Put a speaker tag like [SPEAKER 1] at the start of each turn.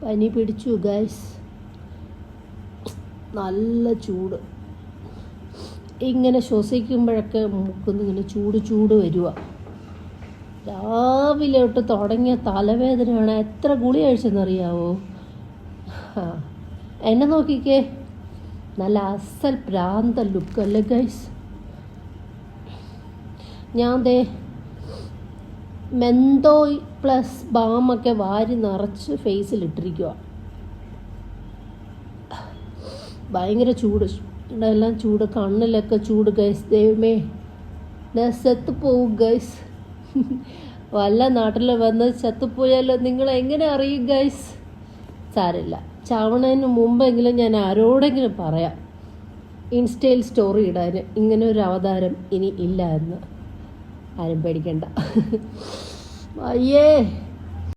[SPEAKER 1] പനി പിടിച്ചു ഗൈസ്, നല്ല ചൂട്. ഇങ്ങനെ ശ്വസിക്കുമ്പോഴൊക്കെ മൂക്കുന്ന് ഇങ്ങനെ ചൂട് വരുക. രാവിലെ തൊട്ട് തുടങ്ങിയ തലവേദനയാണ്. എത്ര ഗുളി കഴിച്ചെന്നറിയാവോ? എന്നെ നോക്കിക്കേ, നല്ല അസൽ പ്രാന്ത ലുക്ക് അല്ലേ ഗൈസ്. ഞാൻ ദേ മെന്തോയ് പ്ലസ് ബാമൊക്കെ വാരി നിറച്ച് ഫേസിലിട്ടിരിക്കുക. ഭയങ്കര ചൂട്, ഇവിടെ എല്ലാം ചൂട്, കണ്ണിലൊക്കെ ചൂട് ഗൈസ്. ദൈവമേ, ഞാൻ സെത്തുപോവും ഗൈസ്. വല്ല നാട്ടിൽ വന്ന് ചത്തുപോയാലോ നിങ്ങൾ എങ്ങനെ അറിയും ഗൈസ്? സാരമില്ല, ചാവണതിന് മുമ്പെങ്കിലും ഞാൻ ആരോടെങ്കിലും പറയാം, ഇൻസ്റ്റയിൽ സ്റ്റോറി ഇടാൻ ഇങ്ങനെ ഒരു അവതാരം ഇനി ഇല്ല എന്ന്. ആരും പേടിക്കണ്ട. അയ്യേ.